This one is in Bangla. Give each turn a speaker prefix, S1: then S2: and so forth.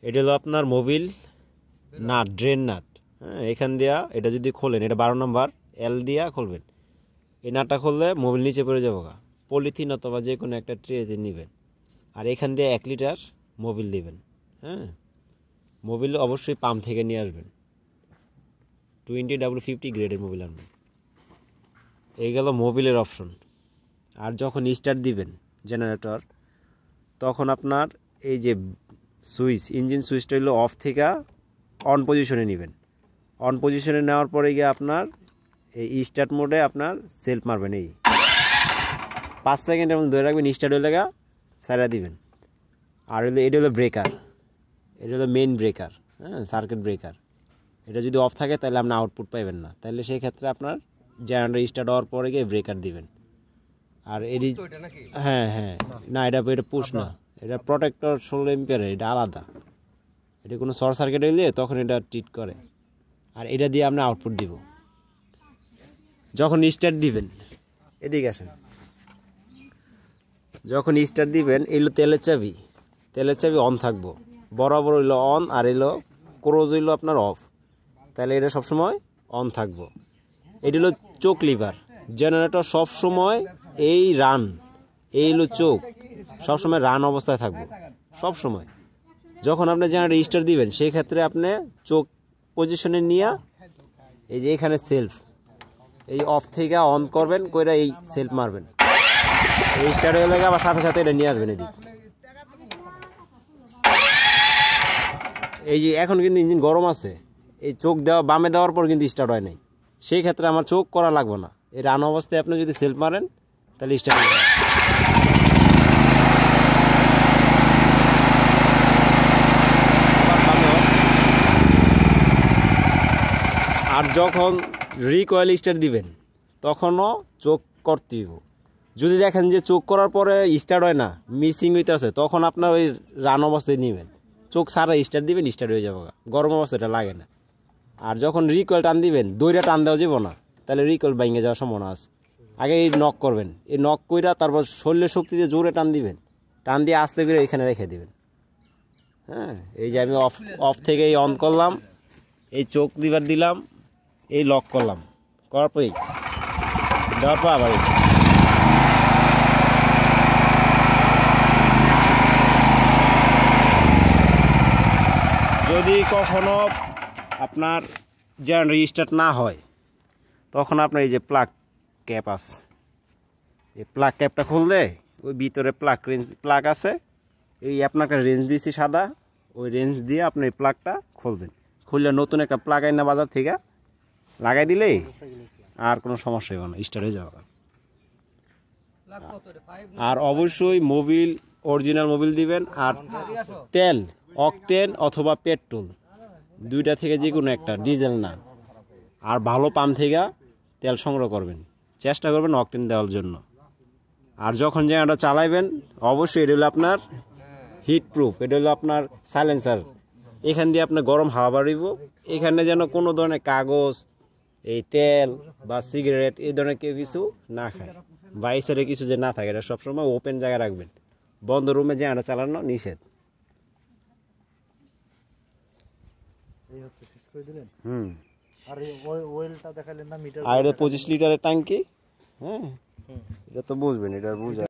S1: এটা হলো আপনার মোবিল নাট, ড্রেন নাট। হ্যাঁ, এখান দিয়া এটা যদি খোলেন, এটা 12 নম্বর এল দিয়া খুলবেন। এই নাটটা খুললে মোবিল নিচে পড়ে যাবো গা। পলিথিন অথবা যে কোনো একটা ট্রেতে নেবেন, আর এখান দিয়ে 1 লিটার মোবিল দিবেন। হ্যাঁ, মোবিল অবশ্যই পাম্প থেকে নিয়ে আসবেন, 20W50 গ্রেডের মোবিল আনবেন। এই গেল মোবিলের অপশন। আর যখন স্টার্ট দিবেন জেনারেটর, তখন আপনার এই যে সুইচ, ইঞ্জিন সুইচটা হলো অফ থেকে অন পজিশনে নেবেন। অন পজিশনে নেওয়ার পরে গিয়ে আপনার এই স্টার্ট মোডে আপনার সেলফ মারবেন। এই 5 সেকেন্ডের মধ্যে ধরে রাখবেন, স্টার্ট হয়ে লাগা সারা দিবেন। আর হলো এটা হলো ব্রেকার, এটা হলো মেইন ব্রেকার। হ্যাঁ, সার্কিট ব্রেকার। এটা যদি অফ থাকে তাহলে আপনি আউটপুট পাইবেন না, তাহলে সেই ক্ষেত্রে আপনার জেনারেটর স্টার্ট হওয়ার পরে গিয়ে ব্রেকার দিবেন। আর এটি হ্যাঁ হ্যাঁ, না এটা পুশ না, এটা প্রোটেক্টর 16 এম্পিয়ারের, এটা আলাদা। এটা কোনো শর্ট সার্কিট হইলে তখন এটা ট্রিট করে। আর এটা দিয়ে আপনি আউটপুট দিব। যখন স্টার্ট দিবেন, এদিকে আসেন, যখন স্টার্ট দিবেন এলো তেলের চাবি, তেলের চাবি অন থাকবো, বরাবর হইলো অন, আর এলো ক্রোজ হইলো আপনার অফ, তাহলে এটা সবসময় অন থাকবো। এটি হলো চোখ লিভার। জেনারেটর সবসময় এই রান, এই হলো চোখ, সবসময় রান অবস্থায় থাকবো সবসময়। যখন আপনি জেনারেটর স্টার্ট দিবেন, সেই ক্ষেত্রে আপনি চোখ পজিশনে নিয়ে এই যে এখানে সেলফ, এই অফ থেকে অন করবেন, কইরা এই সেলফ মারবেন, এই স্টার্ট হয়ে লাগে, আবার সাথে সাথে এটা নিয়ে আসবেন এদিকে। এই যে এখন কিন্তু ইঞ্জিন গরম আছে, এই চোখ দেওয়া বামে দেওয়ার পর কিন্তু স্টার্ট হয় নাই, সেই ক্ষেত্রে আমার চোখ করা লাগবে না। এই রান অবস্থায় আপনি যদি সেলফ মারেন তাহলে স্টার্ট হয়ে যাবে। আর যখন রিকয়েল স্টার্ট দিবেন তখনও চোখ করতে হবে। যদি দেখেন যে চোখ করার পরে স্টার্ট হয় না, মিসিং হইতে আছে, তখন আপনার ওই রান অবস্থায় নেবেন, চোখ সারা স্টার্ট দিবেন, স্টার্ট হয়ে যাবে। গরম অবস্থাটা লাগে না। আর যখন রিকয়েল টান দিবেন, দইটা টান দেওয়া যাব না, তাহলে রিকয়েল ভেঙে যাওয়ার সম্ভাবনা আছে। আগে এই নক করবেন, এই নক কইরা তারপর শরীরের শক্তি দিয়ে জোরে টান দিবেন, টান দিয়ে আস্তে করে এখানে রেখে দিবেন। হ্যাঁ, এই যে আমি অফ থেকে এই অন করলাম, এই চোখ দিবার দিলাম, এই লক করলাম, করার পরেই দেওয়ার পর আবার যদি কখনো আপনার জেনারেটর স্টার্ট না হয়, তখন আপনার এই যে প্লাগ ক্যাপ আছে, এই প্লাগ ক্যাপটা খুললে ওই ভিতরে প্লাগ আছে, এই আপনাকে রেঞ্জ দিয়েছি সাদা, ওই রেঞ্জ দিয়ে আপনি এই প্লাগটা খুলবেন। খুললে নতুন একটা প্লাগ আইনা বাজার থেকে লাগাই দিলেই আর কোনো সমস্যা হবে না, স্টার্ট হয়ে যাবে। আর অবশ্যই মোবিল অরিজিনাল মোবিল দিবেন। আর তেল অকটেন অথবা পেট্রোল, দুইটা থেকে যে কোনো একটা, ডিজেল না। আর ভালো পাম্প থেকে তেল সংগ্রহ করবেন, চেষ্টা করবেন অকটেন দেওয়ার জন্য। আর যখন জেনারেটর চালাইবেন, অবশ্যই এটা হলো আপনার হিট প্রুফ, এটা হলো আপনার সাইলেন্সার। এখান দিয়ে আপনার গরম হাওয়া বাড়িব, এখানে যেন কোনো ধরনের কাগজ, এই তেল বা সিগারেট এই ধরনের কেউ কিছু না খায়, বা এই সাইডে কিছু যে না থাকে, এটা সবসময় ওপেন জায়গায় রাখবেন। বন্ধ রুমে জেনারেটর চালানো নিষেধ। আর 25 লিটারের ট্যাঙ্কি। হ্যাঁ, এটা তো বুঝবেন, এটা বুঝা